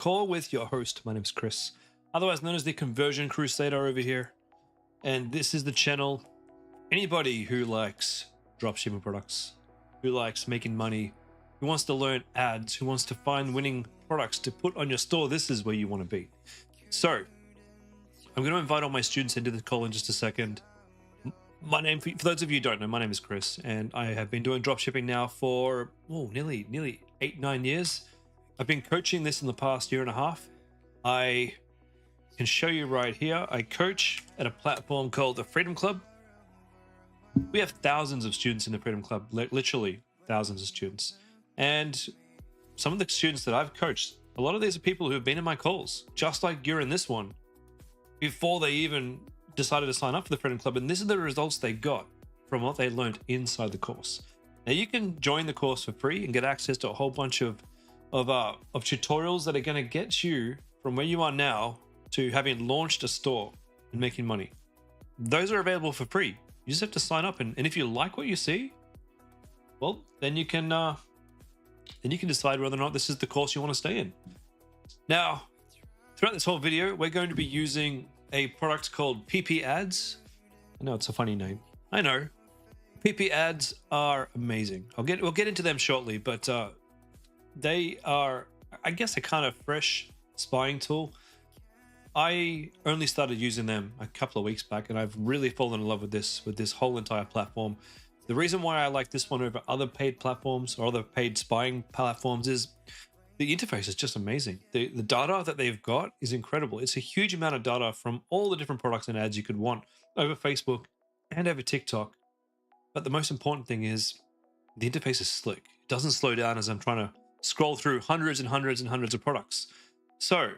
call with your host. My name is Chris, otherwise known as the Conversion Crusader over here. And this is the channel. Anybody who likes dropshipping products, who likes making money, who wants to learn ads, who wants to find winning products to put on your store, this is where you want to be. So I'm going to invite all my students into the call in just a second. My name, for those of you who don't know, my name is Chris, and I have been doing dropshipping now for nearly 8-9 years. I've been coaching this in the past year and a half. I can show you right here. I coach at a platform called the Freedom Club. We have thousands of students in the Freedom Club, literally thousands of students. And some of the students that I've coached, a lot of these are people who have been in my calls, just like you're in this one, before they even decided to sign up for the Freedom Club. And this is the results they got from what they learned inside the course. Now you can join the course for free and get access to a whole bunch of tutorials that are going to get you from where you are now to having launched a store and making money. Those are available for free. You just have to sign up, and if you like what you see, well, then you can decide whether or not this is the course you want to stay in. Now, throughout this whole video, we're going to be using a product called PiPi ads. I know it's a funny name. I know. PiPi ads are amazing. We'll get into them shortly, but they are, I guess, a kind of fresh spying tool. I only started using them a couple of weeks back, and I've really fallen in love with this whole entire platform. The reason why I like this one over other paid platforms or other paid spying platforms is the interface is just amazing. The data that they've got is incredible. It's a huge amount of data from all the different products and ads you could want over Facebook and over TikTok. But the most important thing is the interface is slick. It doesn't slow down as I'm trying to scroll through hundreds and hundreds and hundreds of products. So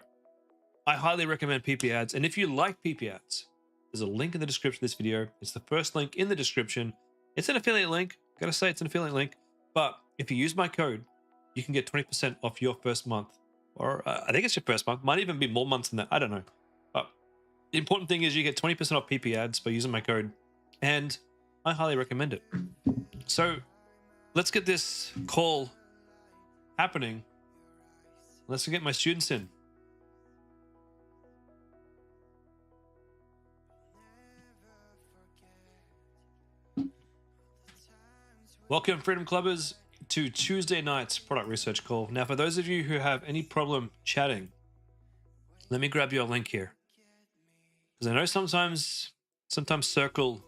I highly recommend PiPi ads. And if you like PiPi ads, there's a link in the description of this video. It's the first link in the description. It's an affiliate link. Gotta say, it's an affiliate link. But if you use my code, you can get 20% off your first month. Or I think it's your first month. Might even be more months than that. I don't know. But the important thing is you get 20% off PiPi ads by using my code. And I highly recommend it. So let's get this call happening. Let's get my students in. Welcome, Freedom Clubbers, to Tuesday night's product research call. Now, for those of you who have any problem chatting, let me grab your link here. Because I know sometimes Circle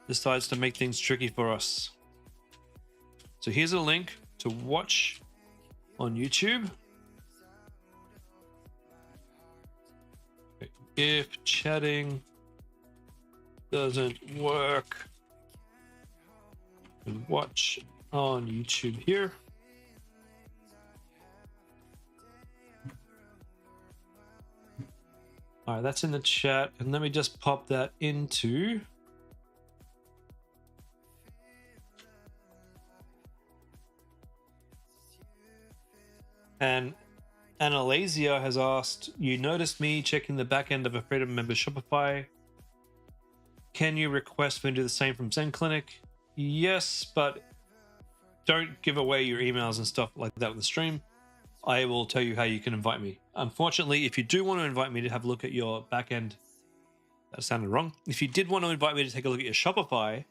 decides to make things tricky for us. So here's a link to watch on YouTube. If chatting doesn't work, watch on YouTube here. All right, that's in the chat, and let me just pop that into and Analazia has asked, you noticed me checking the back end of a Freedom member Shopify. Can you request for me to do the same from Zen Clinic? Yes, but don't give away your emails and stuff like that on the stream. I will tell you how you can invite me. Unfortunately, if you do want to invite me to have a look at your backend, that sounded wrong. If you did want to invite me to take a look at your Shopify,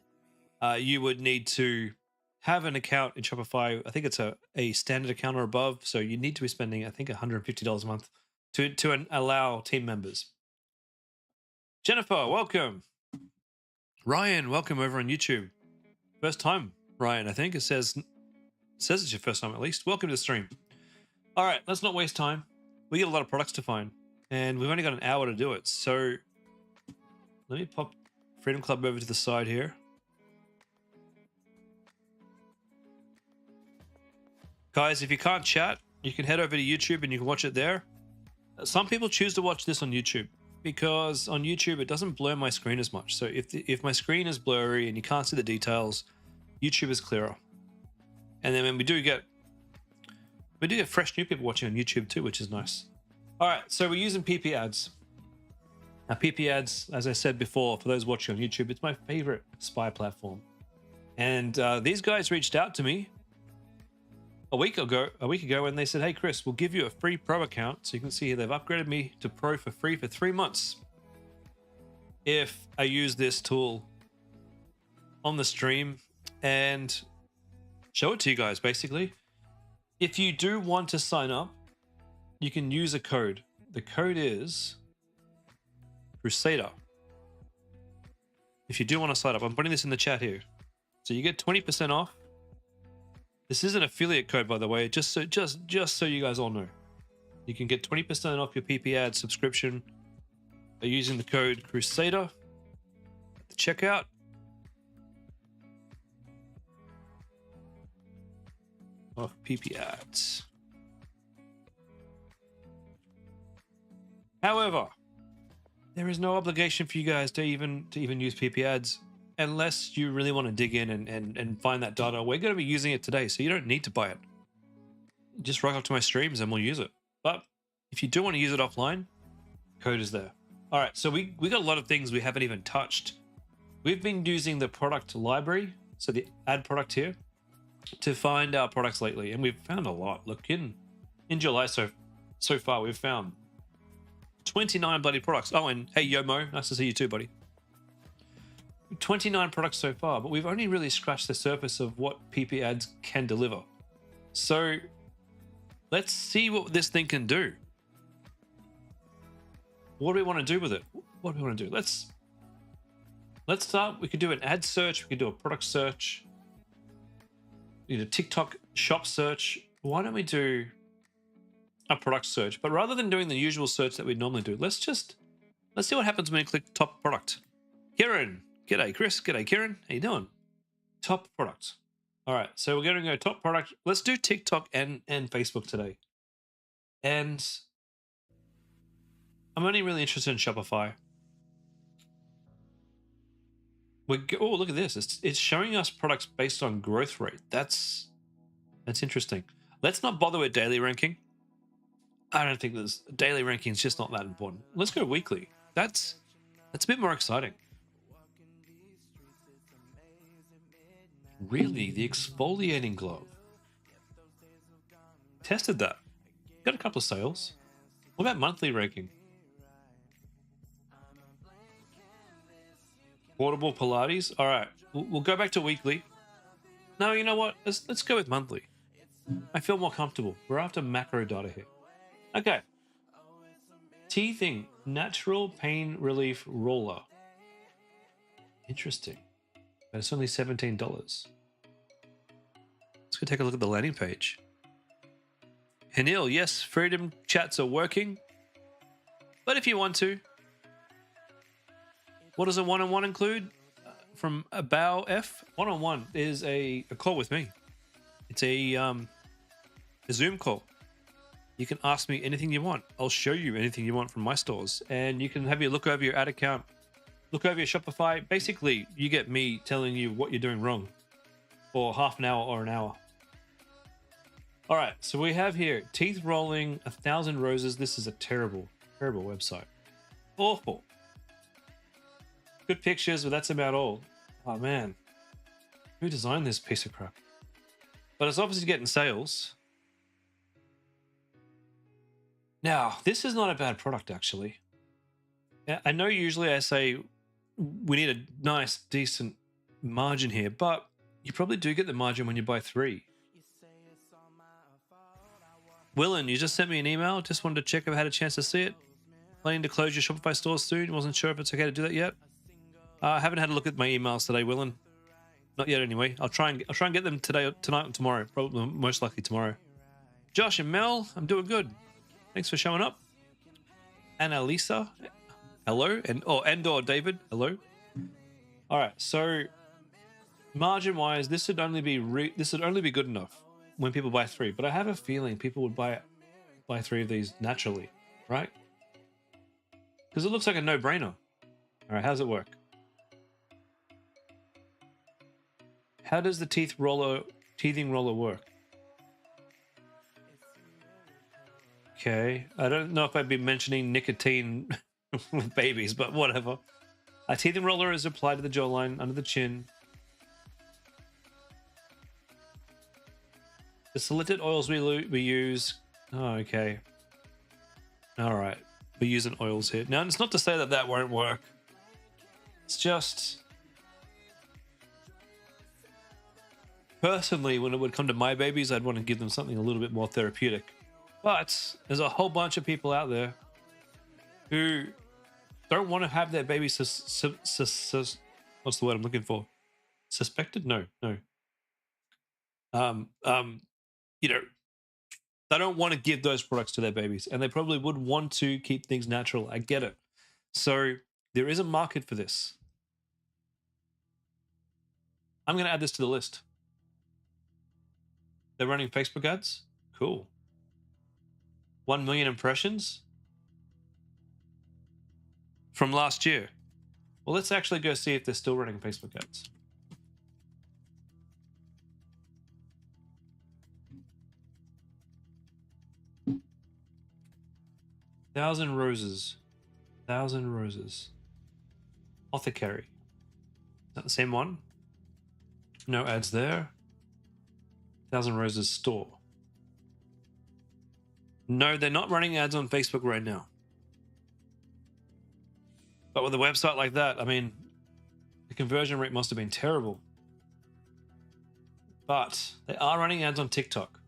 you would need to have an account in Shopify. I think it's a standard account or above. So you need to be spending, I think, $150 a month to allow team members. Jennifer, welcome. Ryan, welcome over on YouTube. First time, Ryan, I think. It says it's your first time at least. Welcome to the stream. All right, let's not waste time. We get a lot of products to find, and we've only got an hour to do it. So let me pop Freedom Club over to the side here. Guys, if you can't chat, you can head over to YouTube and you can watch it there. Some people choose to watch this on YouTube because on YouTube it doesn't blur my screen as much. So if my screen is blurry and you can't see the details, YouTube is clearer. And then when we do get fresh new people watching on YouTube too, which is nice. All right, so we're using PiPi ads. Now, PiPi ads, as I said before, for those watching on YouTube, it's my favorite spy platform. And these guys reached out to me a week ago, and they said, "Hey, Chris, we'll give you a free pro account." So you can see here they've upgraded me to pro for free for 3 months if I use this tool on the stream and show it to you guys. Basically, if you do want to sign up, you can use a code. The code is Crusader. If you do want to sign up, I'm putting this in the chat here. So you get 20% off. This is an affiliate code, by the way, just so you guys all know. You can get 20% off your PiPi ad subscription by using the code Crusader at the checkout. Of PiPi ads. However, there is no obligation for you guys to even use PiPi ads unless you really want to dig in and find that data. We're going to be using it today, so you don't need to buy it. Just rock up to my streams and we'll use it. But if you do want to use it offline, code is there. All right, so we got a lot of things we haven't even touched. We've been using the product library, so the ad product here, to find our products lately, and we've found a lot. Look, in July so far, we've found 29 bloody products. Oh, and hey, Yomo, nice to see you too, buddy. 29 products so far, but we've only really scratched the surface of what PiPi ads can deliver. So let's see what this thing can do. What do we want to do with it? What do we want to do? Let's start. We could do an ad search. We could do a product search. We could do a TikTok shop search. Why don't we do a product search? But rather than doing the usual search that we normally do, let's see what happens when you click top product. Kieran, g'day. Chris, g'day. Kieran, how you doing? Top product. All right, so we're going to go top product. Let's do TikTok and Facebook today. And I'm only really interested in Shopify. Oh, look at this. It's showing us products based on growth rate. That's interesting. Let's not bother with daily ranking. I don't think there's daily ranking is just not that important. Let's go weekly. That's a bit more exciting. Really, the exfoliating glove. Tested that. Got a couple of sales. What about monthly ranking? Portable Pilates. All right, we'll go back to weekly. No, you know what? Let's go with monthly. I feel more comfortable. We're after macro data here. Okay. Teething natural pain relief roller. Interesting. But it's only $17. Let's go take a look at the landing page. Hanil, yes, freedom chats are working. But if you want to, what does a one-on-one include? From Abow F, one-on-one is a call with me. It's a Zoom call. You can ask me anything you want. I'll show you anything you want from my stores, and you can have your look over your ad account, look over your Shopify. Basically, you get me telling you what you're doing wrong for half an hour or an hour. All right, so we have here teeth rolling 1,000 roses. This is a terrible website. Awful. Good pictures, but that's about all. Oh man, who designed this piece of crap? But it's obviously getting sales. Now, this is not a bad product, actually. I know usually I say we need a nice, decent margin here, but you probably do get the margin when you buy 3. Willen, you just sent me an email. Just wanted to check if I had a chance to see it. Planning to close your Shopify stores soon. Wasn't sure if it's okay to do that yet. I haven't had a look at my emails today, Willen. Not yet, anyway. I'll try and get them today, tonight, and tomorrow. Probably, most likely tomorrow. Josh and Mel, I'm doing good. Thanks for showing up. Annalisa, hello, and/or David, hello. All right, so margin-wise, this would only be good enough when people buy 3. But I have a feeling people would buy 3 of these naturally, right? Because it looks like a no-brainer. All right, how does it work? How does the teething roller work? Okay, I don't know if I'd be mentioning nicotine with babies, but whatever. A teething roller is applied to the jawline under the chin. The selected oils we use. Oh, okay. All right. We're using oils here. Now, it's not to say that that won't work. It's just... Personally, when it would come to my babies, I'd want to give them something a little bit more therapeutic. But there's a whole bunch of people out there who don't want to have their babies what's the word I'm looking for? Suspected? No. You know, they don't want to give those products to their babies, and they probably would want to keep things natural. I get it. So there is a market for this. I'm going to add this to the list. They're running Facebook ads? Cool. 1 million impressions from last year. Well, let's actually go see if they're still running Facebook ads. Thousand Roses. Apothecary. Is that the same one? No ads there. Thousand Roses store. No, they're not running ads on Facebook right now. But with a website like that, I mean, the conversion rate must have been terrible. But they are running ads on TikTok.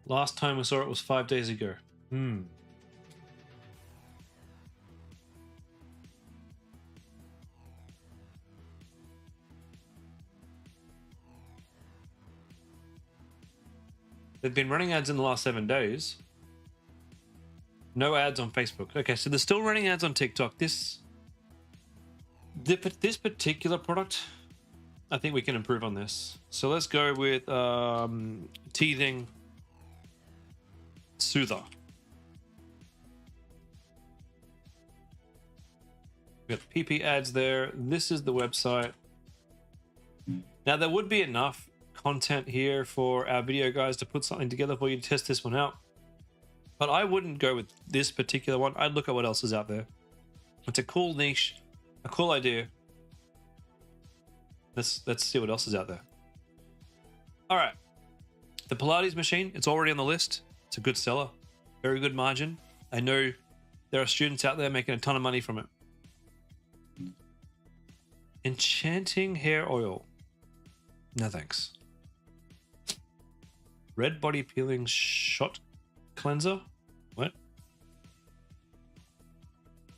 Last time we saw it was 5 days ago. They've been running ads in the last 7 days. No ads on Facebook. Okay, so they're still running ads on TikTok. This particular product, I think we can improve on this. So let's go with teething soother. We got PiPi ads there. This is the website. Now there would be enough content here for our video guys to put something together for you to test this one out. But I wouldn't go with this particular one. I'd look at what else is out there. It's a cool niche, a cool idea. Let's see what else is out there. All right. The Pilates machine, it's already on the list. It's a good seller. Very good margin. I know there are students out there making a ton of money from it. Enchanting hair oil. No thanks. Red body peeling shot cleanser. What?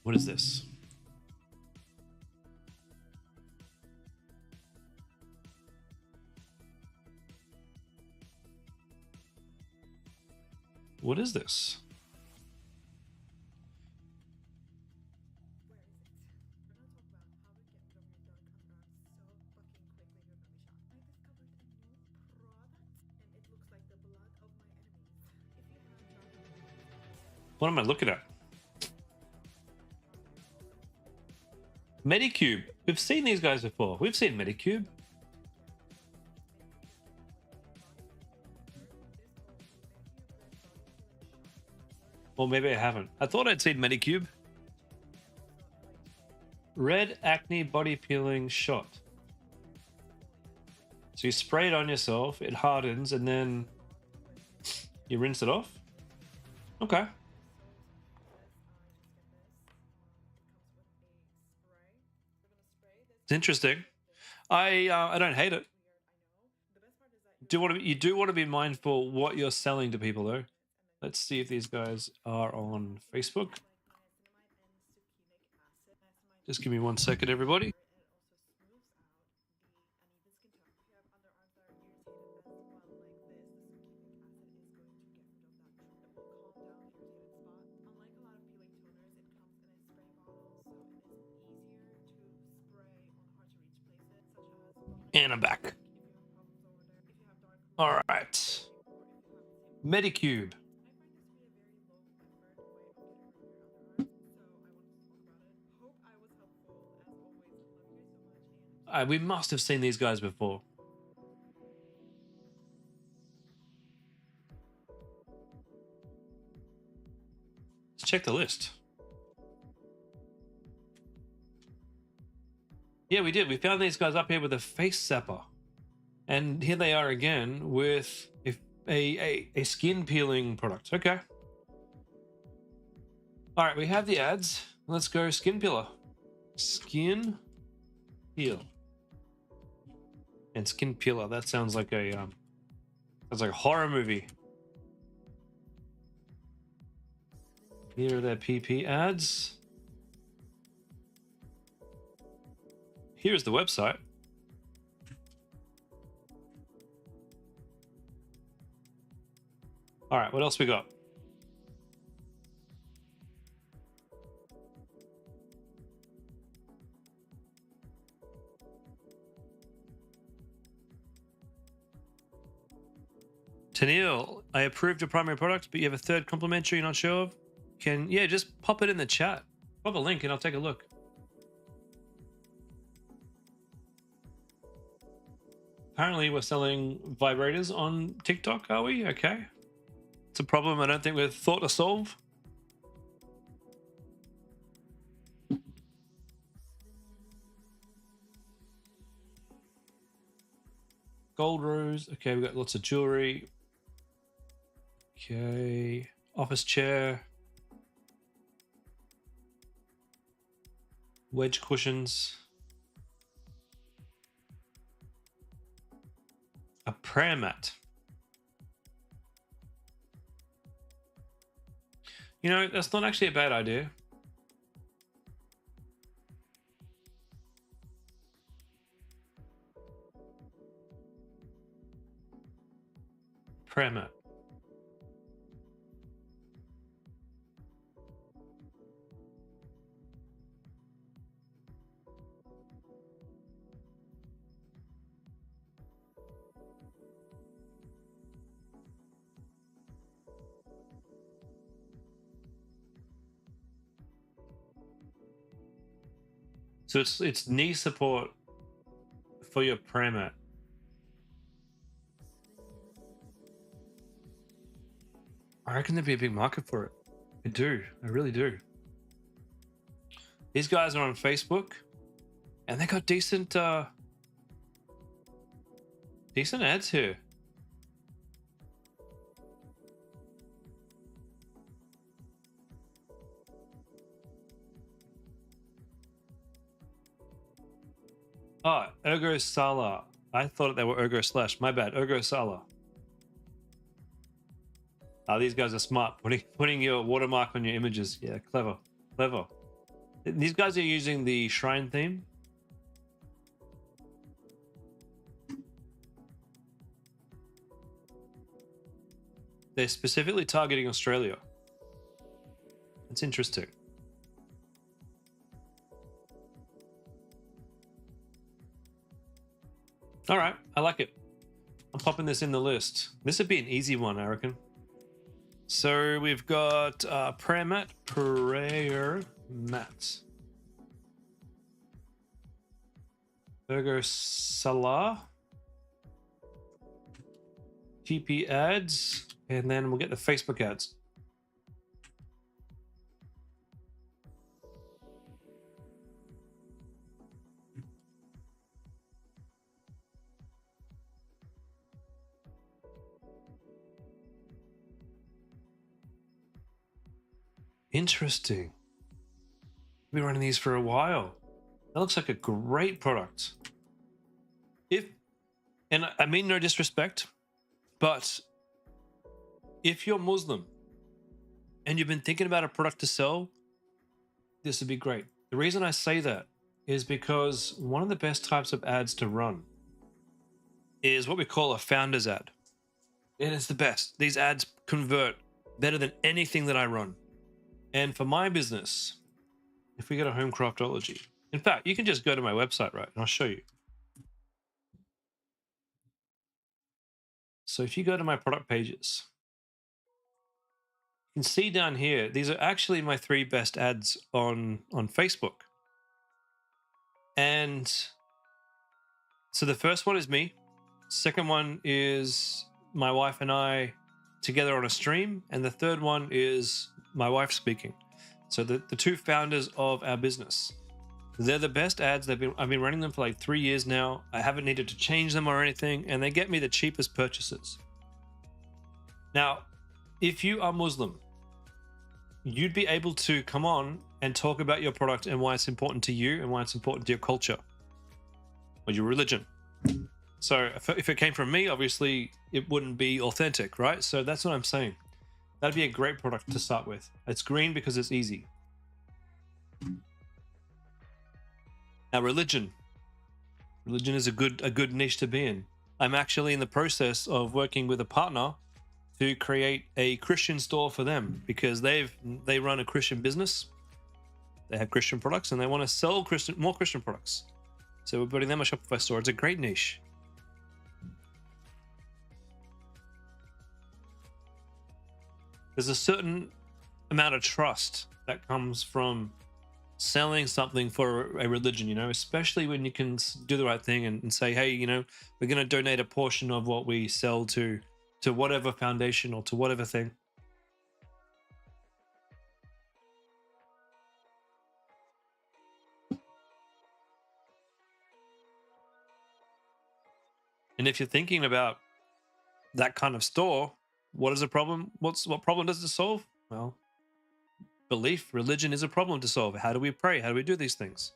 What is this? What is this? What am I looking at? Medicube. We've seen these guys before. We've seen Medicube. Well, maybe I haven't. I thought I'd seen Medicube. Red acne body peeling shot. So you spray it on yourself, it hardens, and then you rinse it off? Okay. It's interesting. I don't hate it. You do want to be mindful what you're selling to people, though. Let's see if these guys are on Facebook. Just give me 1 second, everybody. And I'm back. All right. Medicube. We must have seen these guys before. Let's check the list. Yeah, we did. We found these guys up here with a face zapper. And here they are again with a skin peeling product. Okay. All right, we have the ads. Let's go skin peeler. Skin peel. And skin peeler. That sounds like a horror movie. Here are their PiPi ads. Here's the website. All right, what else we got? Tennille, I approved your primary product, but you have a third complimentary you're not sure of. Just pop it in the chat. Pop a link and I'll take a look. Apparently we're selling vibrators on TikTok, are we? Okay. It's a problem I don't think we've thought to solve. Gold rose. Okay, we've got lots of jewelry. Okay. Office chair. Wedge cushions. A prayer mat. You know, that's not actually a bad idea. Prayer mat. So it's knee support for your prayer mat. I reckon there'd be a big market for it. I do. I really do. These guys are on Facebook, and they got decent ads here. Oh, Ergo Sala. I thought they were Ergo Slash. My bad. Ergo Sala. These guys are smart. Putting your watermark on your images. Yeah, clever. Clever. These guys are using the shrine theme. They're specifically targeting Australia. That's interesting. All right, I like it. I'm popping this in the list. This would be an easy one, I reckon. So we've got prayer mat. Ergo Salah. TP ads, and then we'll get the Facebook ads. Interesting. We've been running these for a while. That looks like a great product. And I mean no disrespect, but if you're Muslim and you've been thinking about a product to sell, this would be great. The reason I say that is because one of the best types of ads to run is what we call a founder's ad. And it's the best. These ads convert better than anything that I run. And for my business, if we go to Home Craftology, in fact, you can just go to my website, right? And I'll show you. So if you go to my product pages, you can see down here, these are actually my 3 best ads on Facebook. And so the first one is me. Second one is my wife and I together on a stream. And the third one is my wife speaking. So the 2 founders of our business. They're the best ads. I've been running them for like 3 years now. I haven't needed to change them or anything, and they get me the cheapest purchases. Now, if you are Muslim, you'd be able to come on and talk about your product and why it's important to you and why it's important to your culture or your religion. So if it came from me, obviously it wouldn't be authentic, right? So that's what I'm saying. That'd be a great product to start with. It's green because it's easy. Now, religion is a good niche to be in. I'm actually in the process of working with a partner to create a Christian store for them, because they run a Christian business. They have Christian products and they want to sell more Christian products. So we're putting them a Shopify store. It's a great niche. There's a certain amount of trust that comes from selling something for a religion, you know, especially when you can do the right thing and say, hey, you know, we're going to donate a portion of what we sell to whatever foundation or to whatever thing. And if you're thinking about that kind of store, what is the problem? What problem does it solve? Well, belief, religion is a problem to solve. How do we pray? How do we do these things?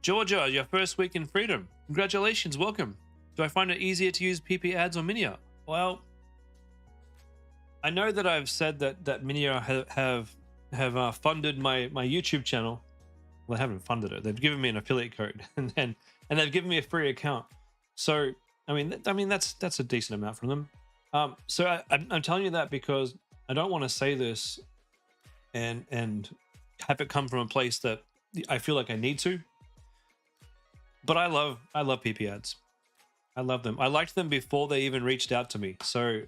Georgia, your first week in freedom. Congratulations, welcome. Do I find it easier to use PiPi ads or Minia? Well, I know that I've said that Minia have funded my YouTube channel. Well, they haven't funded it. They've given me an affiliate code, and they've given me a free account. So I mean that's a decent amount from them. So I'm telling you that because I don't want to say this and have it come from a place that I feel like I need to. But I love PiPi ads. I love them. I liked them before they even reached out to me. So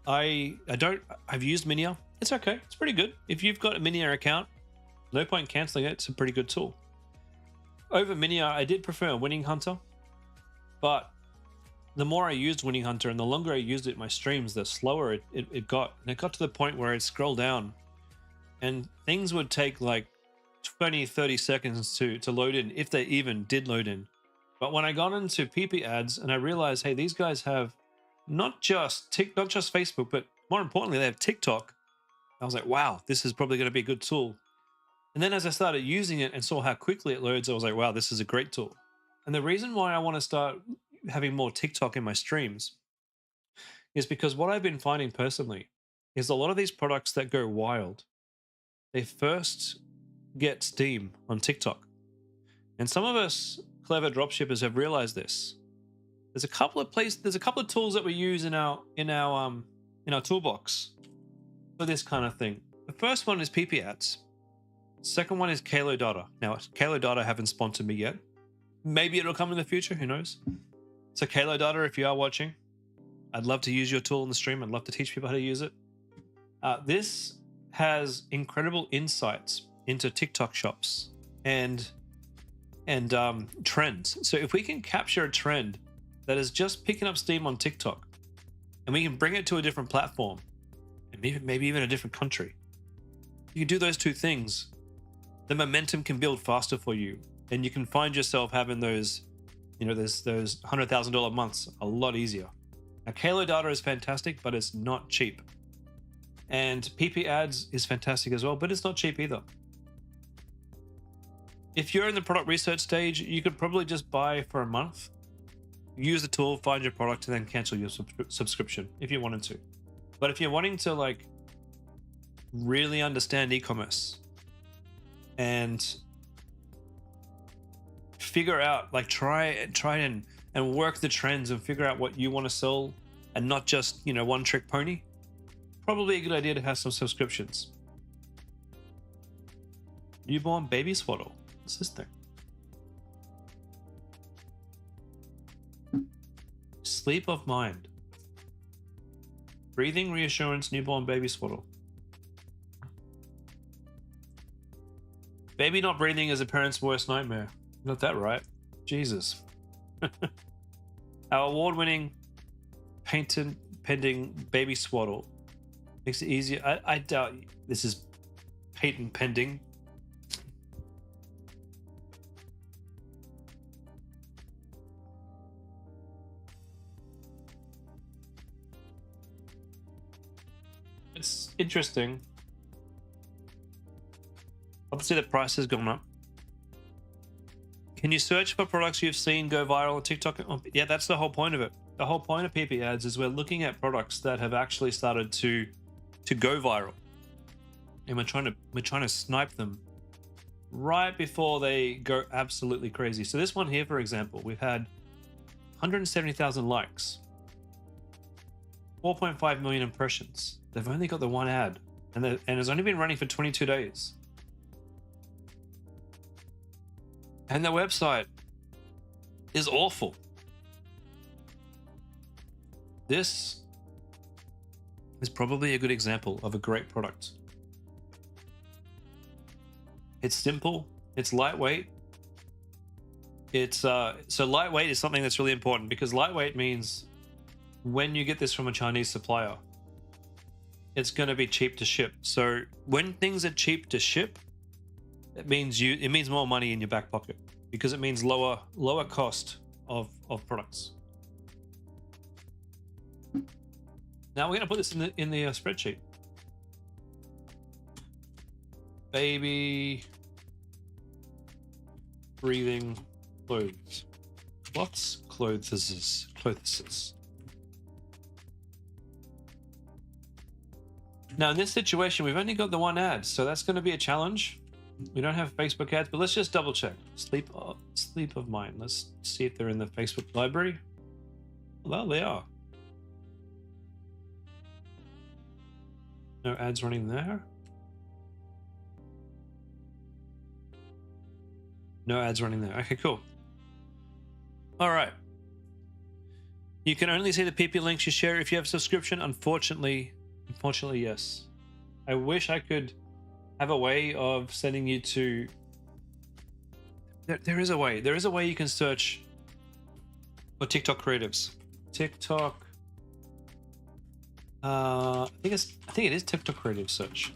I've used Minia. It's okay. It's pretty good. If you've got a Minia account, no point canceling it. It's a pretty good tool. Over Minia, I did prefer Winning Hunter, but the more I used Winning Hunter and the longer I used it in my streams, the slower it got. And it got to the point where I'd scroll down and things would take like 20, 30 seconds to load in, if they even did load in. But when I got into PiPi ads and I realized, hey, these guys have not just Facebook, but more importantly, they have TikTok. I was like, wow, this is probably going to be a good tool. And then as I started using it and saw how quickly it loads, I was like, wow, this is a great tool. And the reason why I want to start having more TikTok in my streams is because what I've been finding personally is a lot of these products that go wild, they first get steam on TikTok. And some of us clever dropshippers have realized this. There's a couple of tools that we use in our toolbox for this kind of thing. The first one is PiPi ads. Second one is Kalo Data. Now, Kalo Data haven't sponsored me yet. Maybe it'll come in the future, who knows? So Kalo Data, if you are watching, I'd love to use your tool in the stream. I'd love to teach people how to use it. This has incredible insights into TikTok shops and trends. So if we can capture a trend that is just picking up steam on TikTok and we can bring it to a different platform and maybe even a different country, you can do those two things. The momentum can build faster for you, and you can find yourself having those $100,000 months a lot easier. Now, Kalo Data is fantastic, but it's not cheap. And PiPi ads is fantastic as well, but it's not cheap either. If you're in the product research stage, you could probably just buy for a month, use the tool, find your product, and then cancel your subscription if you wanted to. But if you're wanting to like really understand e-commerce and figure out, like try and work the trends and figure out what you want to sell and not just, one trick pony, probably a good idea to have some subscriptions. Newborn baby swaddle. What's this thing? Sleep of mind. Breathing reassurance newborn baby swaddle. Baby not breathing is a parent's worst nightmare. Got that right. Jesus. Our award-winning patent pending baby swaddle Makes it easier. I doubt this is patent pending. It's interesting. Obviously, the price has gone up. Can you search for products you've seen go viral on TikTok? Yeah, that's the whole point of it. The whole point of PiPi ads is we're looking at products that have actually started to go viral, and we're trying to snipe them right before they go absolutely crazy. So this one here, for example, we've had 170,000 likes, 4.5 million impressions. They've only got the one ad, and it's only been running for 22 days. And the website is awful. This is probably a good example of a great product. It's simple, it's lightweight. It's so lightweight is something that's really important, because lightweight means when you get this from a Chinese supplier, it's going to be cheap to ship. So when things are cheap to ship, it means more money in your back pocket, because it means lower cost of products. Now we're going to put this in the spreadsheet. Baby breathing clothes. What's clothes? Now in this situation, we've only got the one ad, so that's going to be a challenge. We don't have Facebook ads, but let's just double check. Sleep of Mind. Let's see if they're in the Facebook library. Well, they are. No ads running there. No ads running there. Okay, cool. All right. You can only see the PiPi links you share if you have a subscription. Unfortunately, yes. I wish I could have a way of sending you to... There is a way. There is a way you can search for TikTok creatives. TikTok... I think it is TikTok creative search.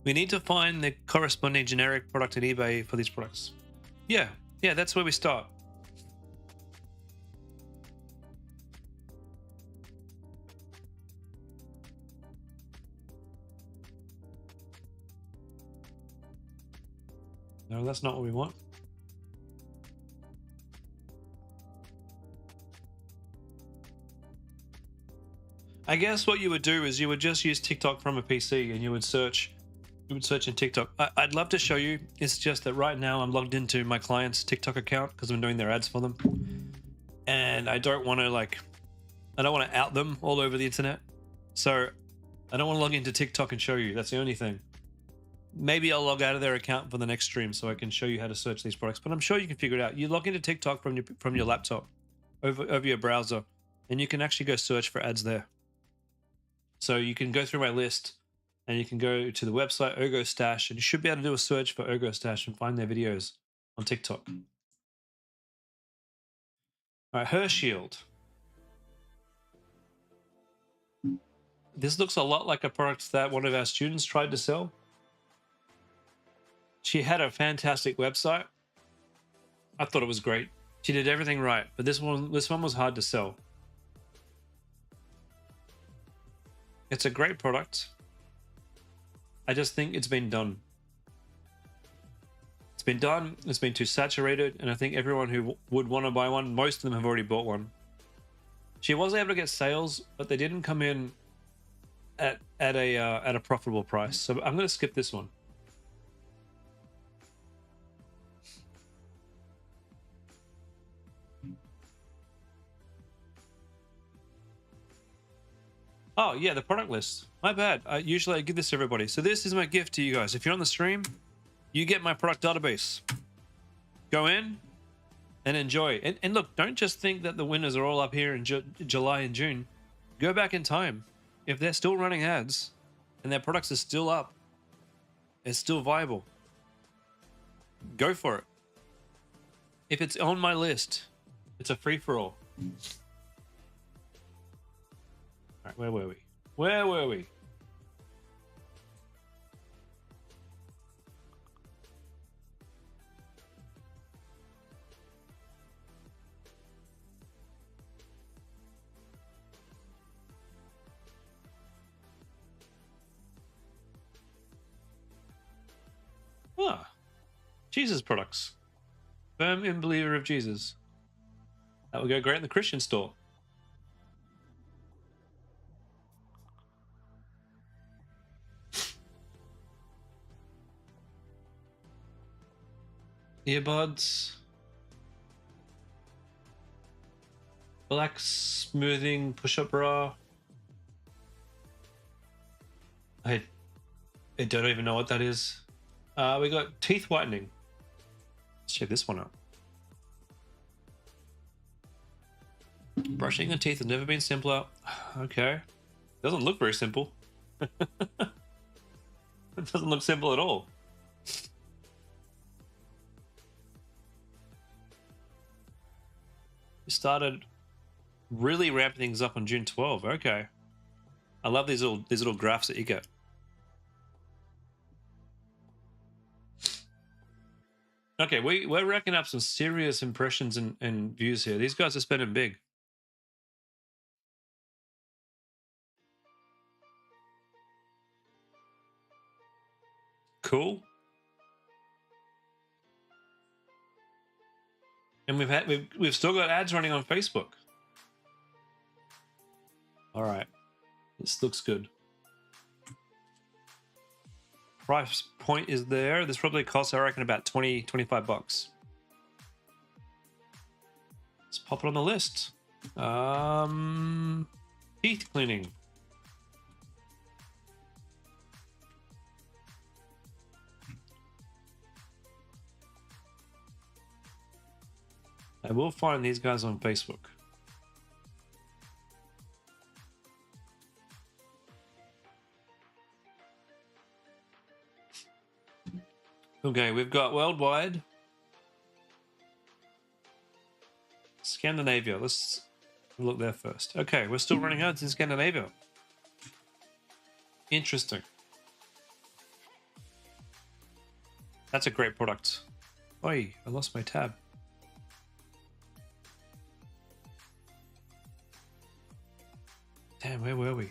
We need to find the corresponding generic product at eBay for these products. Yeah, that's where we start. No, that's not what we want. I guess what you would do is you would just use TikTok from a PC and you would search in TikTok. I'd love to show you. It's just that right now I'm logged into my client's TikTok account because I'm doing their ads for them. And I don't want to out them all over the internet. So I don't want to log into TikTok and show you. That's the only thing. Maybe I'll log out of their account for the next stream so I can show you how to search these products. But I'm sure you can figure it out. You log into TikTok from your laptop over your browser, and you can actually go search for ads there. So you can go through my list, and you can go to the website Ergo Stash, and you should be able to do a search for Ergo Stash and find their videos on TikTok. All right, Her Shield. This looks a lot like a product that one of our students tried to sell. She had a fantastic website. I thought it was great. She did everything right, but this one was hard to sell. It's a great product. I just think it's been done. It's been done. It's been too saturated, and I think everyone who would want to buy one, most of them have already bought one. She was able to get sales, but they didn't come in at a profitable price. So I'm going to skip this one. Oh, yeah, the product list. My bad. Usually I give this to everybody. So this is my gift to you guys. If you're on the stream, you get my product database. Go in and enjoy. And look, don't just think that the winners are all up here in July and June. Go back in time. If they're still running ads and their products are still up, it's still viable. Go for it. If it's on my list, it's a free-for-all. All right, where were we? Where were we? Ah, Jesus products. Firm in believer of Jesus. That would go great in the Christian store. Earbuds. Black smoothing push-up bra. I don't even know what that is. We got teeth whitening. Let's check this one out. Brushing the teeth has never been simpler. Okay. Doesn't look very simple. It doesn't look simple at all. We started really ramping things up on June 12. Okay. I love these little graphs that you get. Okay, we're racking up some serious impressions and views here. These guys are spending big. Cool. And we've still got ads running on Facebook. All right. This looks good. Price point is there. This probably costs, I reckon, about 25 bucks. Let's pop it on the list. Teeth cleaning. I will find these guys on Facebook. Okay, we've got worldwide. Scandinavia. Let's look there first. Okay, we're still running ads in Scandinavia. Interesting. That's a great product. Oi, I lost my tab. Damn, where were we?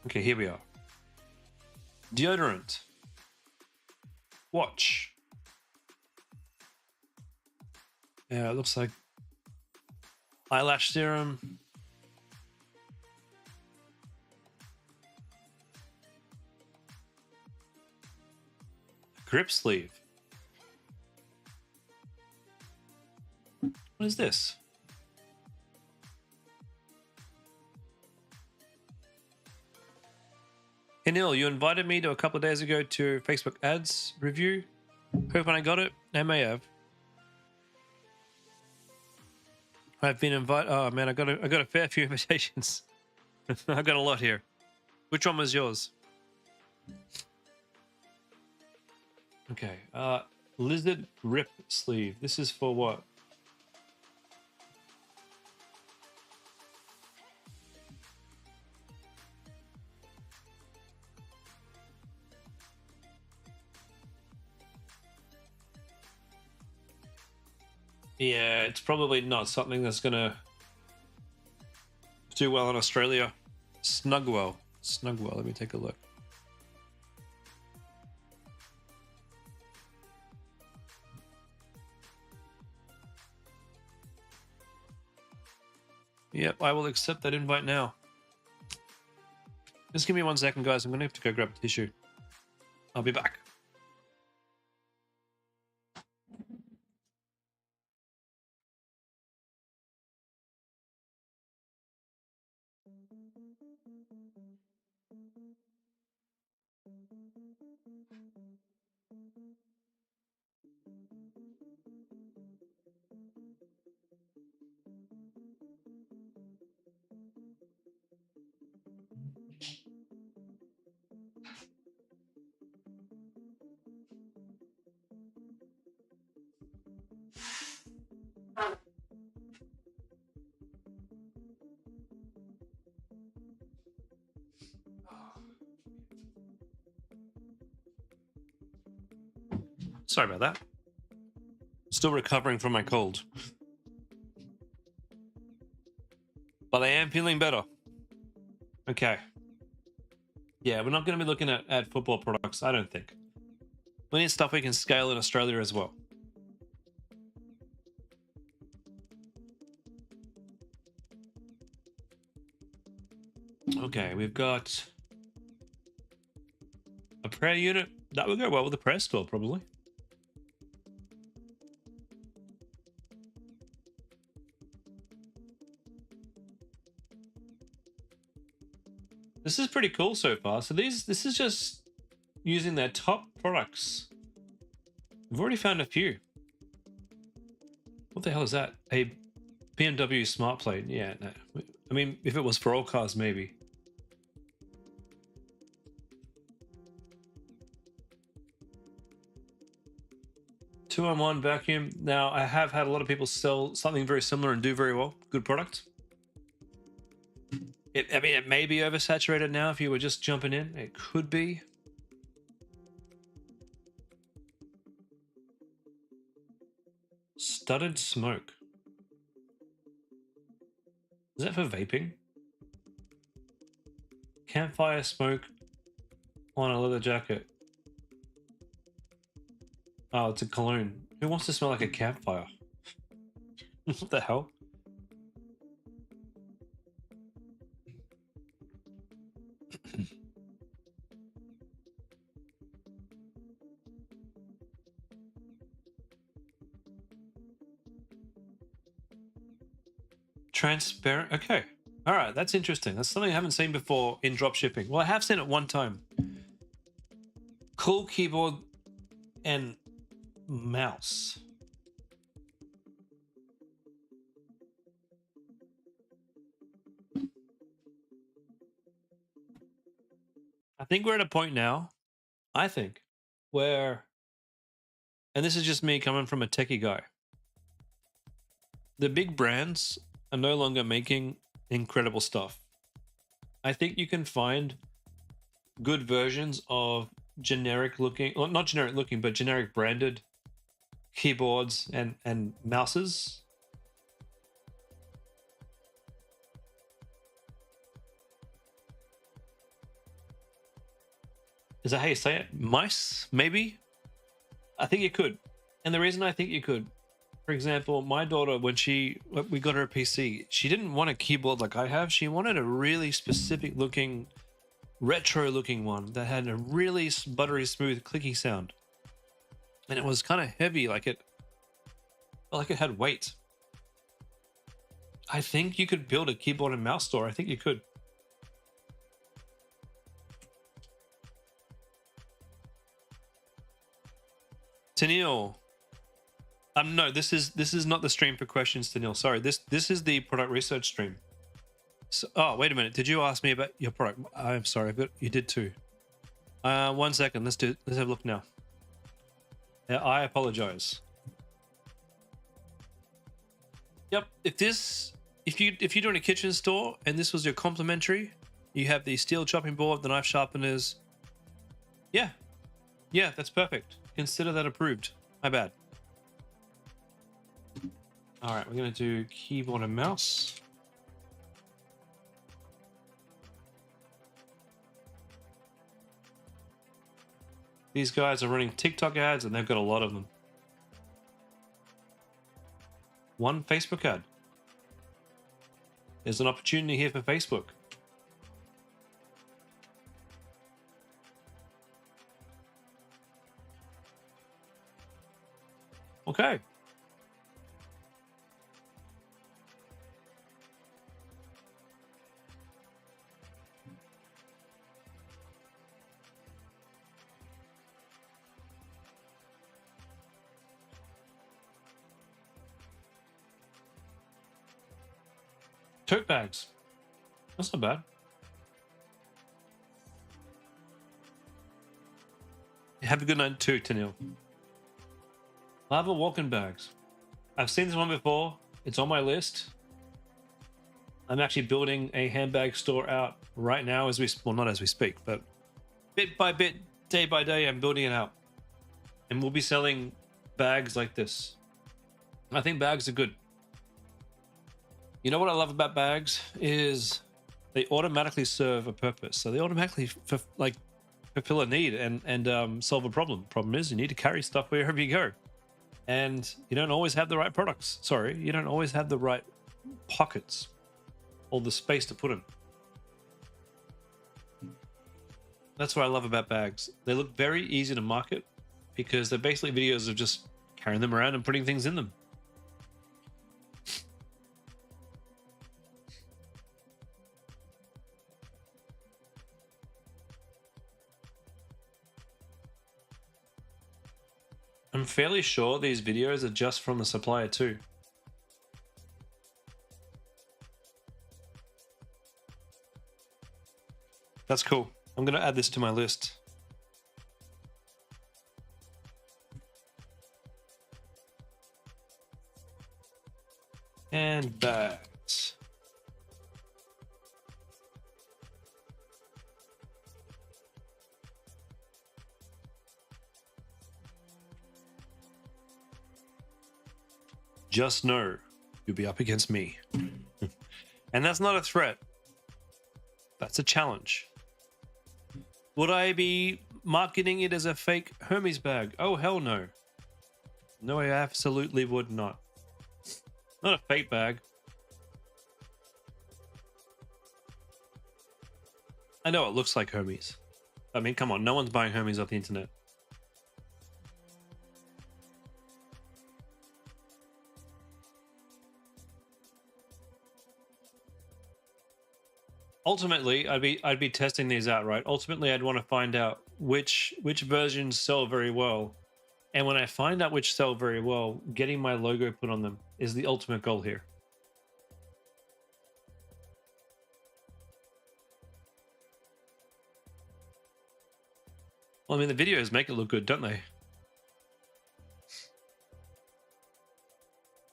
Okay, here we are. Deodorant. Watch. Yeah, it looks like eyelash serum. Grip sleeve. What is this? Hey Neil, you invited me to a couple of days ago to Facebook ads review. Hope when I got it, I may have. I've been invited. Oh man, I got a fair few invitations. I got a lot here. Which one was yours? Okay, lizard rip sleeve. This is for what? Yeah, it's probably not something that's gonna do well in Australia. Snugwell. Snugwell, let me take a look. Yep, I will accept that invite now. Just give me 1 second, guys. I'm gonna have to go grab a tissue. I'll be back. Sorry about that. Still recovering from my cold. But I am feeling better. Okay. Yeah, we're not going to be looking at football products, I don't think. We need stuff we can scale in Australia as well. Okay, we've got a prayer unit. That would go well with the prayer store, probably. This is pretty cool so far. So this is just using their top products. We've already found a few. What the hell is that? A BMW smart plate? Yeah, no. I mean, if it was for all cars, maybe. Two-on-one vacuum. Now, I have had a lot of people sell something very similar and do very well. Good product. I mean, it may be oversaturated now if you were just jumping in. It could be. Studded smoke. Is that for vaping? Campfire smoke on a leather jacket. Oh, it's a cologne. Who wants to smell like a campfire? What the hell? Transparent. Okay. All right. That's interesting. That's something I haven't seen before in dropshipping. Well, I have seen it one time. Cool keyboard and mouse. I think we're at a point now, I think, where, and this is just me coming from a techie guy, the big brands are no longer making incredible stuff. I think you can find good versions of generic looking, or not generic looking, but generic branded keyboards and mouses. Is that how you say it? Mice, maybe? I think you could. And the reason I think you could, for example, my daughter, when we got her a PC, she didn't want a keyboard like I have. She wanted a really specific looking, retro looking one that had a really buttery smooth clicky sound. And it was kind of heavy, like it had weight. I think you could build a keyboard and mouse store. I think you could. Tennille. No, this is not the stream for questions, Tennille. Sorry, this is the product research stream. So, oh, wait a minute. Did you ask me about your product? I'm sorry, but you did too. 1 second. Let's have a look now. I apologize. Yep. If you're doing a kitchen store and this was your complimentary, you have the steel chopping board, the knife sharpeners. Yeah, that's perfect. Consider that approved. My bad. All right, we're gonna do keyboard and mouse. These guys are running TikTok ads and they've got a lot of them. One Facebook ad. There's an opportunity here for Facebook. Okay. Tote bags. That's not bad. Have a good night too, Tennille. Lava walking bags. I've seen this one before. It's on my list. I'm actually building a handbag store out right now as we, well, not as we speak, but bit by bit, day by day, I'm building it out. And we'll be selling bags like this. I think bags are good. You know what I love about bags is they automatically serve a purpose. So they automatically fulfill a need and solve a problem. Problem is you need to carry stuff wherever you go. And you don't always have the right products. Sorry, you don't always have the right pockets or the space to put them. That's what I love about bags. They look very easy to market because they're basically videos of just carrying them around and putting things in them. I'm fairly sure these videos are just from the supplier too. That's cool. I'm going to add this to my list. And bags. Just know you'll be up against me. And that's not a threat. That's a challenge. Would I be marketing it as a fake Hermes bag? Oh, hell no. No, I absolutely would not. Not a fake bag. I know it looks like Hermes. I mean, come on, no one's buying Hermes off the internet. Ultimately, I'd be testing these out, right? Ultimately, I'd want to find out which versions sell very well. And when I find out which sell very well, getting my logo put on them is the ultimate goal here. Well, I mean, the videos make it look good, don't they?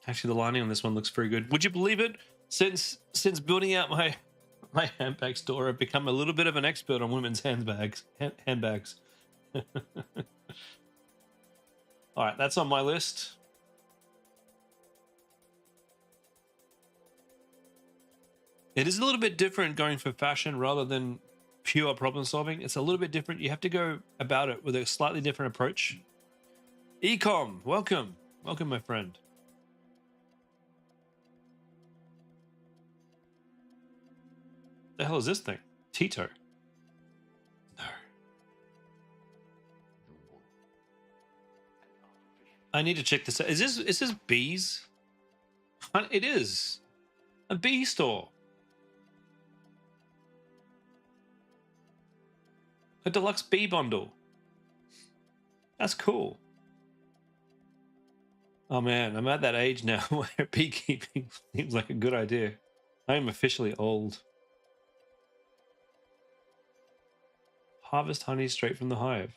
Actually, the lining on this one looks very good. Would you believe it? Since building out my handbag store, I've become a little bit of an expert on women's handbags. All right, that's on my list. It is a little bit different going for fashion rather than pure problem solving. It's a little bit different. You have to go about it with a slightly different approach. Ecom, welcome. Welcome, my friend. The hell is this thing? Tito. No. I need to check this out. Is this bees? It is. A bee store. A deluxe bee bundle. That's cool. Oh man, I'm at that age now where beekeeping seems like a good idea. I am officially old. Harvest honey straight from the hive.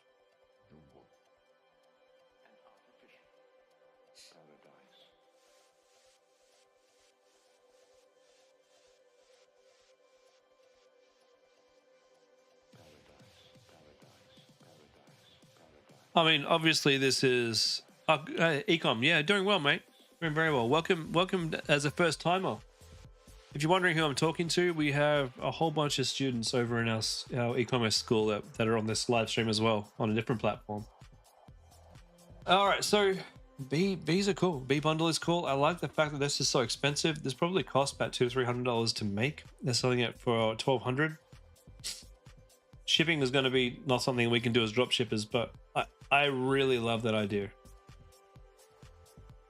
I mean, obviously this is Ecom. Yeah, doing well, mate. Doing very well. Welcome as a first timer. If you're wondering who I'm talking to, we have a whole bunch of students over in our e-commerce school that are on this live stream as well on a different platform. All right, so bees are cool. Bee bundle is cool. I like the fact that this is so expensive. This probably costs about $200 to $300 to make. They're selling it for $1,200. Shipping is going to be not something we can do as drop shippers, but I really love that idea.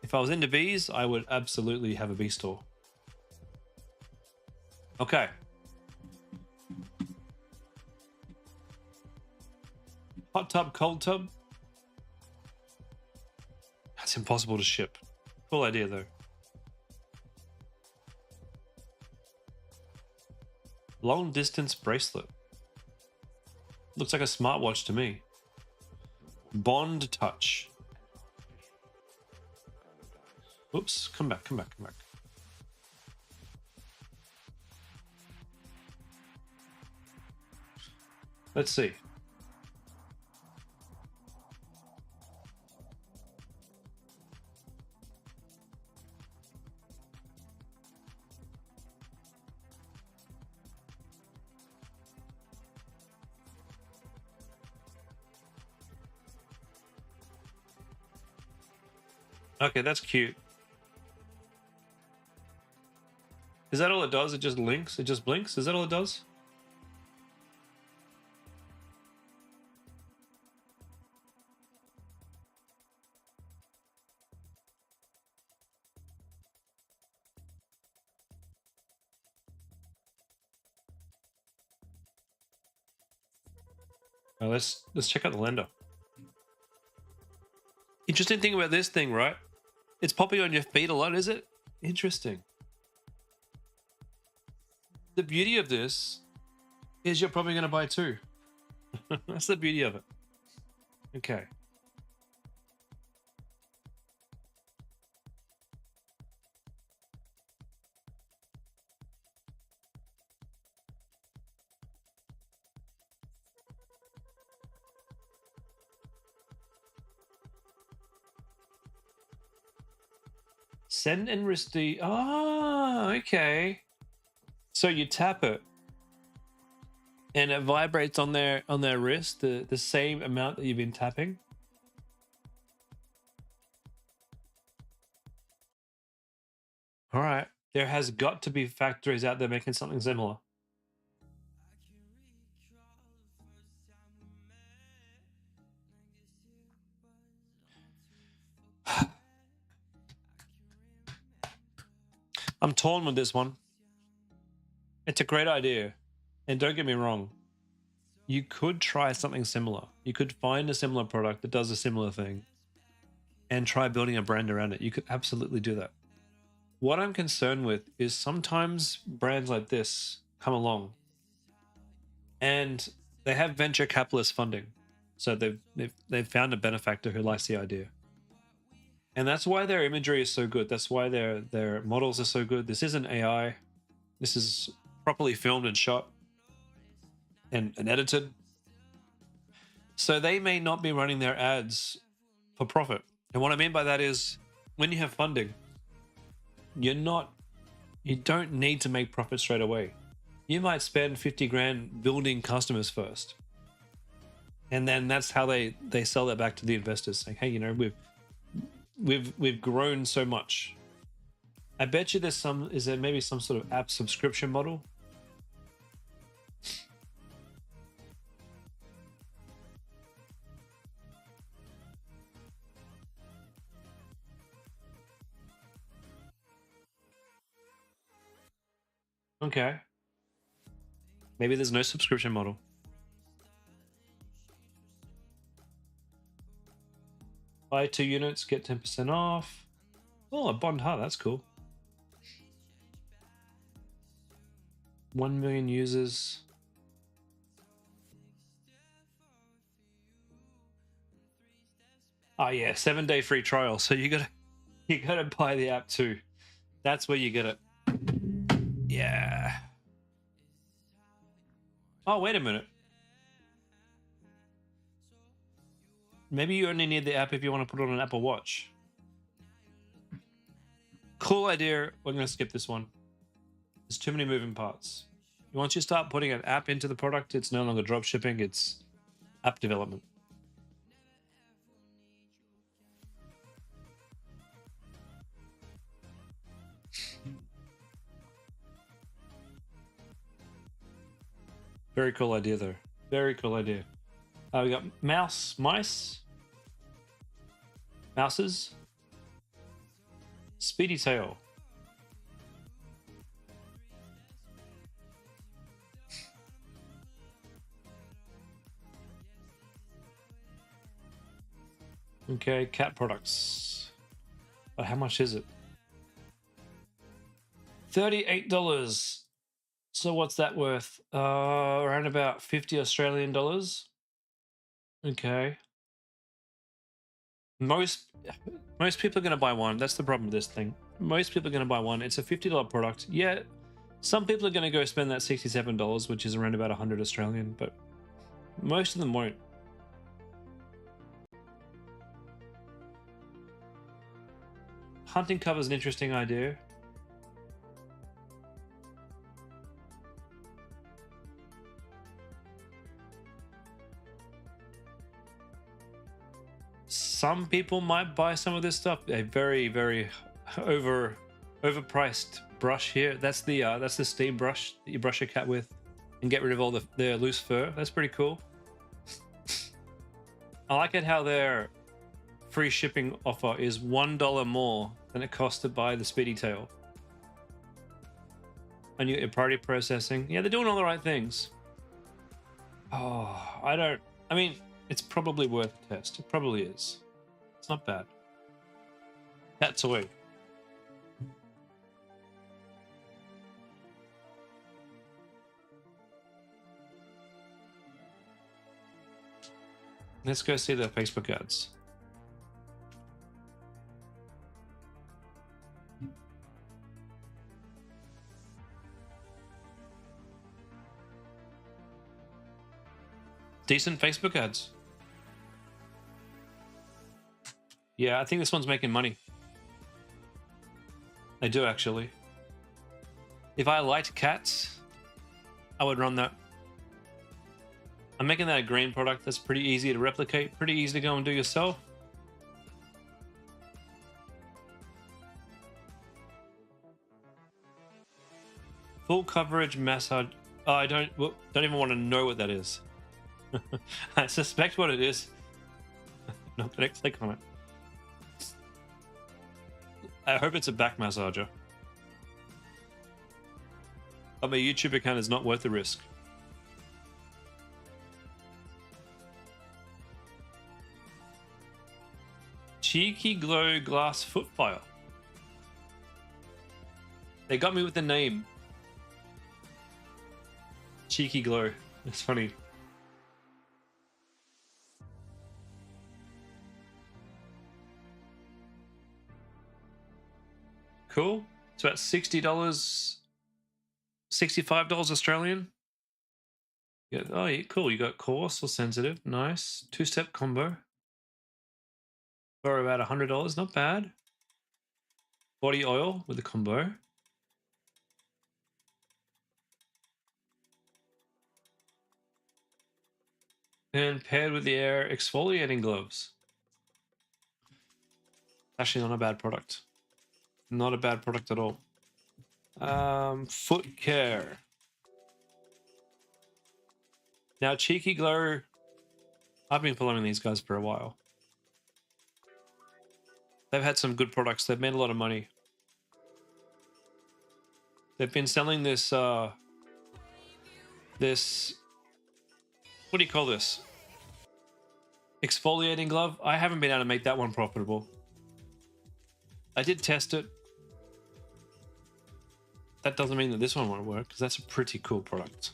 If I was into bees, I would absolutely have a bee store. Okay. Hot tub, cold tub. That's impossible to ship. Cool idea though. Long distance bracelet. Looks like a smartwatch to me. Bond touch. Oops, come back. Let's see. Okay, that's cute. Is that all it does? It just links? It just blinks? Is that all it does? Oh, let's check out the lender. Interesting thing about this thing, right? It's popping on your feet a lot, is it? Interesting. The beauty of this is you're probably going to buy two. That's the beauty of it. Okay. Send and receive. Oh, okay. So you tap it, and it vibrates on their wrist the same amount that you've been tapping. All right. There has got to be factories out there making something similar. I'm torn with this one. It's a great idea. And don't get me wrong, you could try something similar. You could find a similar product that does a similar thing and try building a brand around it. You could absolutely do that. What I'm concerned with is sometimes brands like this come along and they have venture capitalist funding. So they've found a benefactor who likes the idea. And that's why their imagery is so good. That's why their models are so good. This isn't AI. This is properly filmed and shot and edited. So they may not be running their ads for profit. And what I mean by that is when you have funding, you don't need to make profit straight away. You might spend 50 grand building customers first. And then that's how they sell that back to the investors, saying, hey, you know, we've grown so much. I bet you is there maybe some sort of app subscription model? Okay. Maybe there's no subscription model. Buy 2 units, get 10% off. Oh, a Bond Heart, that's cool. 1 million users. Oh yeah, 7-day free trial. So you gotta buy the app too. That's where you get it. Yeah. Oh, wait a minute. Maybe you only need the app if you want to put it on an Apple Watch. Cool idea. We're going to skip this one. There's too many moving parts. Once you start putting an app into the product, it's no longer drop shipping, it's app development. Very cool idea, though. Very cool idea. We got mouses, speedy tail. Okay, cat products. But how much is it? $38. So what's that worth? Around about 50 Australian dollars. Okay. Most most people are going to buy one. That's the problem with this thing. Most people are going to buy one. It's a $50 product. Yeah, some people are going to go spend that $67, which is around about 100 Australian, but most of them won't. Hunting cover is an interesting idea. Some people might buy some of this stuff. A very, very overpriced brush here. That's the steam brush that you brush your cat with and get rid of all the loose fur. That's pretty cool. I like it how their free shipping offer is $1 more than it costs to buy the Speedy Tail. And you get your priority processing. Yeah, they're doing all the right things. Oh, I mean, it's probably worth a test. It probably is. It's not bad. Cat toy. Let's go see their Facebook ads. Decent Facebook ads. Yeah, I think this one's making money. They do, actually. If I liked cats, I would run that. I'm making that a green product that's pretty easy to replicate, pretty easy to go and do yourself. Full coverage massage. Oh, I don't even want to know what that is. I suspect what it is. I'm not going to click on it. I hope it's a back massager. But my YouTube account is not worth the risk. Cheeky Glow Glass Foot File. They got me with the name. Cheeky Glow. That's funny. Cool. It's about $60, $65 Australian. Yeah. Oh, yeah, cool. You got coarse or sensitive. Nice. Two-step combo. For about $100. Not bad. Body oil with the combo. And paired with the air exfoliating gloves. Actually not a bad product. Not a bad product at all. Foot care. Now, Cheeky Glow. I've been following these guys for a while. They've had some good products. They've made a lot of money. They've been selling this, what do you call this? Exfoliating glove. I haven't been able to make that one profitable. I did test it. That doesn't mean that this one won't work, because that's a pretty cool product.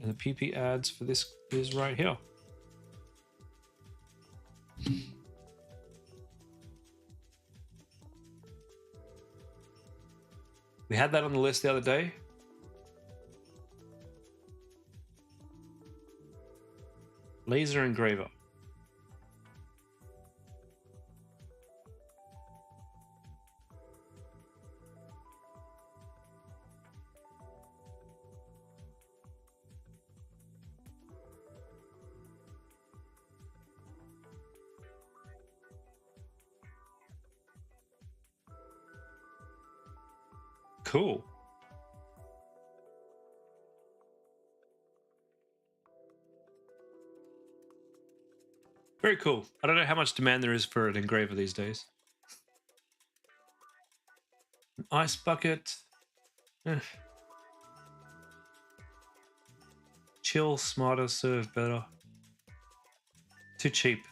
And the PiPi ads for this is right here. We had that on the list the other day. Laser engraver. Cool. Very cool. I don't know how much demand there is for an engraver these days. An ice bucket. Chill, smarter, serve better. Too cheap.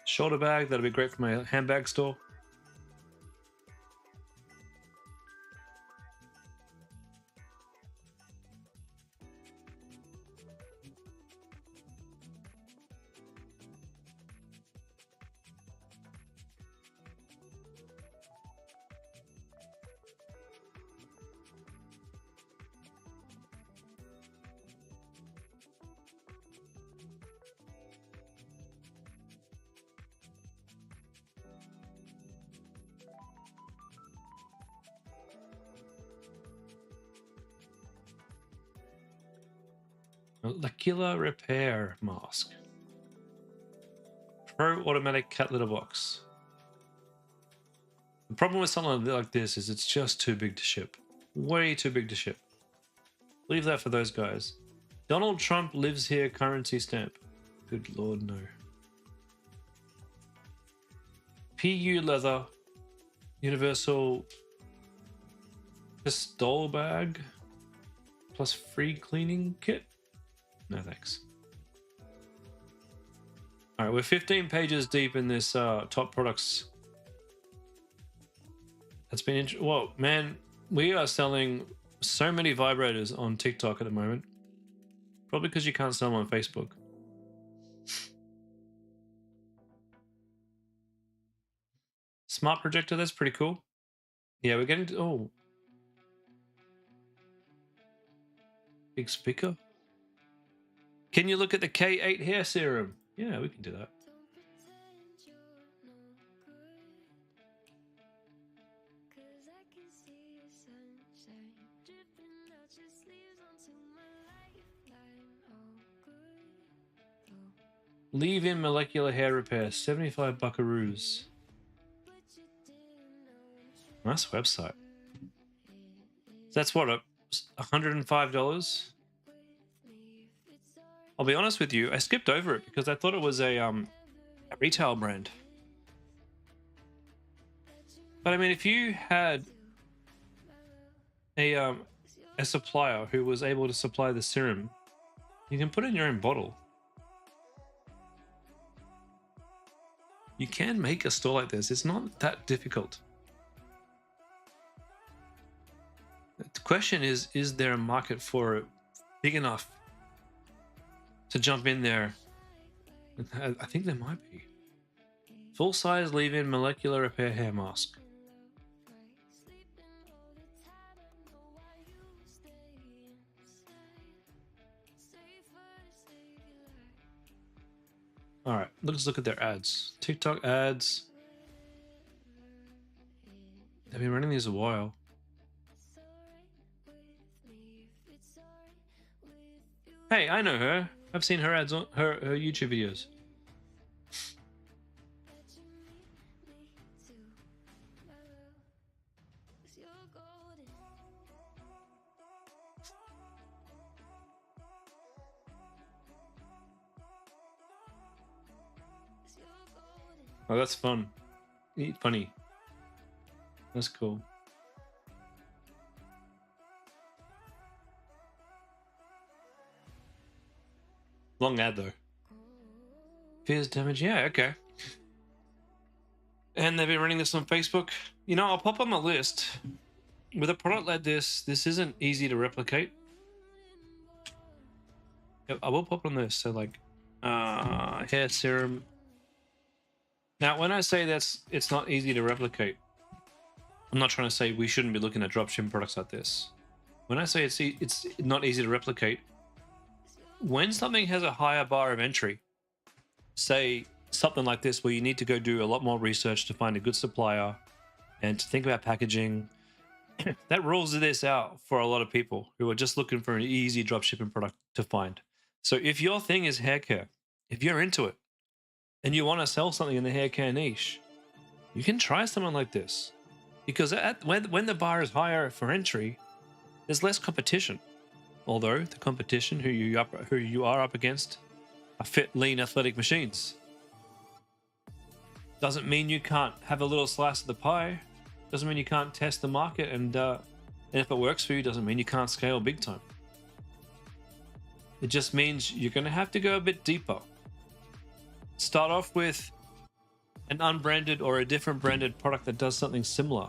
Shoulder bag, that'll be great for my handbag store. Molecular repair mask. Pro automatic cat litter box. The problem with something like this is it's just too big to ship. Way too big to ship. Leave that for those guys. Donald Trump lives here currency stamp. Good lord, no. PU leather. Universal pistol bag. Plus free cleaning kit. No thanks. Alright, we're 15 pages deep in this top products. That's been interesting. Whoa, man, we are selling so many vibrators on TikTok at the moment. Probably because you can't sell them on Facebook. Smart projector, that's pretty cool. Yeah, we're getting to, oh. Big speaker. Can you look at the K8 hair serum? Yeah, we can do that. Leave-in molecular hair repair, 75 buckaroos. Nice website. That's what, $105? I'll be honest with you, I skipped over it because I thought it was a retail brand. But I mean, if you had a supplier who was able to supply the serum, you can put it in your own bottle. You can make a store like this. It's not that difficult. The question is there a market for it big enough to jump in there? I think there might be. Full-size leave-in molecular repair hair mask. All right, let's look at their ads. TikTok ads. They've been running these a while. Hey, I know her. I've seen her ads on her YouTube videos. Oh, that's fun. Funny. That's cool. Long ad though. Fears damage. Yeah, okay. And they've been running this on Facebook. You know, I'll pop on my list. With a product like this, this isn't easy to replicate. I will pop on this. So like, hair serum. Now, when I say it's not easy to replicate, I'm not trying to say we shouldn't be looking at dropshipping products like this. When I say it's not easy to replicate, when something has a higher bar of entry, say something like this where you need to go do a lot more research to find a good supplier and to think about packaging, that rules this out for a lot of people who are just looking for an easy dropshipping product to find. So if your thing is hair care, if you're into it, and you want to sell something in the hair care niche, you can try something like this. Because when the bar is higher for entry, there's less competition. Although the competition who you are up against are fit, lean, athletic machines. Doesn't mean you can't have a little slice of the pie. Doesn't mean you can't test the market, and if it works for you, doesn't mean you can't scale big time. It just means you're going to have to go a bit deeper. Start off with an unbranded or a different branded product that does something similar.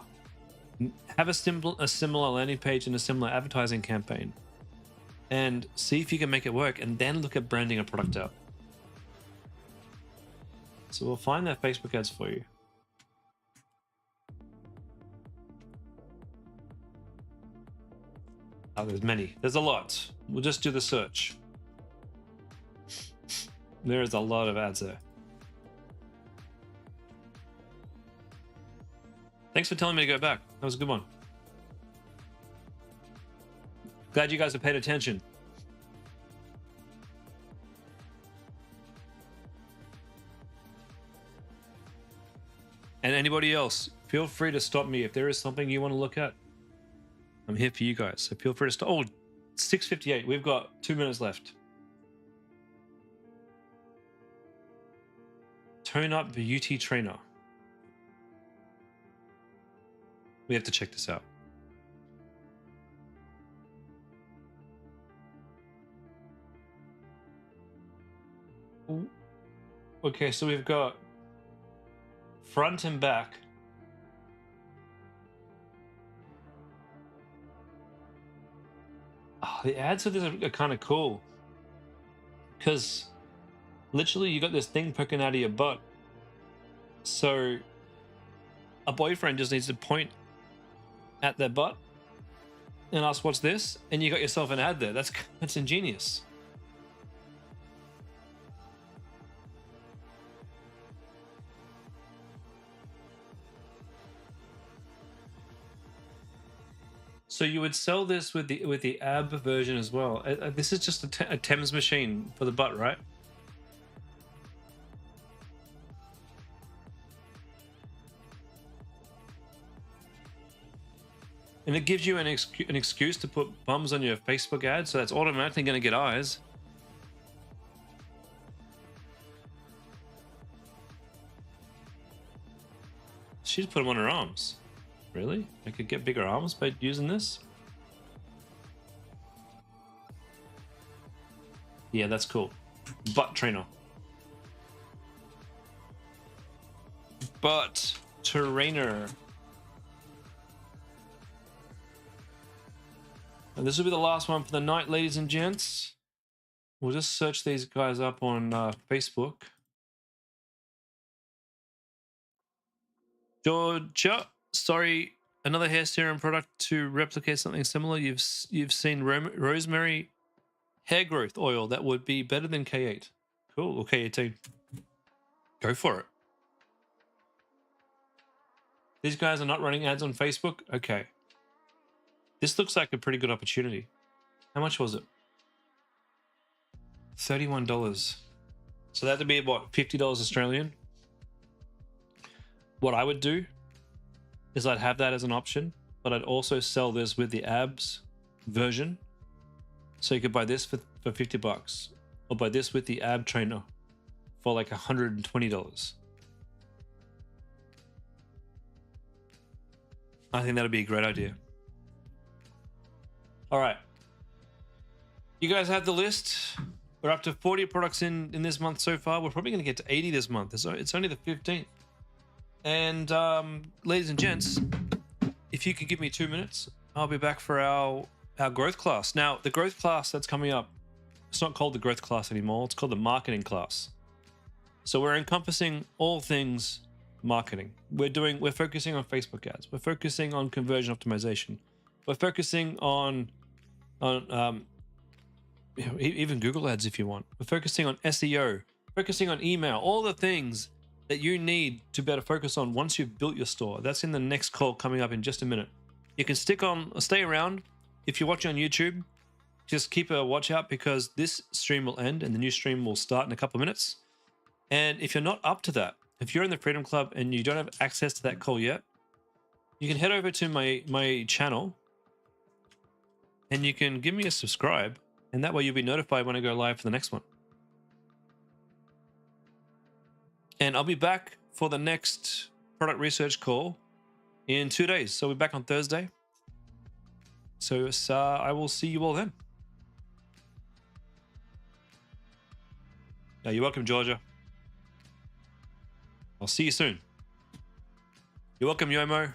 Have a similar landing page and a similar advertising campaign, and see if you can make it work, and then look at branding a product out. So we'll find their Facebook ads for you. Oh, there's many. There's a lot. We'll just do the search. There is a lot of ads there. Thanks for telling me to go back. That was a good one. Glad you guys have paid attention. And anybody else, feel free to stop me if there is something you want to look at. I'm here for you guys, so feel free to stop. Oh, 6:58. We've got 2 minutes left. Tone Up Beauty Trainer. We have to check this out. Okay, so we've got front and back. Oh, the ads for this are kind of cool because literally you got this thing poking out of your butt. So a boyfriend just needs to point at their butt and ask, "What's this?" And you got yourself an ad there. That's ingenious. So you would sell this with the ab version as well. This is just a Thames machine for the butt, right? And it gives you an excuse to put bums on your Facebook ad, so that's automatically going to get eyes. She'd put them on her arms. Really? I could get bigger arms by using this? Yeah, that's cool. Butt trainer. Butt trainer. And this will be the last one for the night, ladies and gents. We'll just search these guys up on Facebook. Georgia, sorry, another hair serum product to replicate something similar. You've seen rosemary hair growth oil that would be better than K8. Cool, or K18. Go for it. These guys are not running ads on Facebook? Okay. This looks like a pretty good opportunity. How much was it? $31. So that'd be what, $50 Australian? What I would do is I'd have that as an option, but I'd also sell this with the abs version. So you could buy this for $50, or buy this with the ab trainer for like $120. I think that'd be a great idea. All right. You guys have the list. We're up to 40 products in this month so far. We're probably going to get to 80 this month. It's only the 15th. And ladies and gents, if you could give me 2 minutes, I'll be back for our growth class. Now, the growth class that's coming up, it's not called the growth class anymore. It's called the marketing class. So we're encompassing all things marketing. We're focusing on Facebook ads. We're focusing on conversion optimization. We're focusing on even Google ads if you want. We're focusing on SEO, focusing on email, all the things that you need to better focus on once you've built your store. That's in the next call coming up in just a minute. You can stay around. If you're watching on YouTube, just keep a watch out because this stream will end and the new stream will start in a couple of minutes. And if you're not up to that, if you're in the Freedom Club and you don't have access to that call yet, you can head over to my channel and you can give me a subscribe, and that way you'll be notified when I go live for the next one. And I'll be back for the next product research call in 2 days. So we're back on Thursday. So I will see you all then. Now, you're welcome, Georgia. I'll see you soon. You're welcome, Yomo.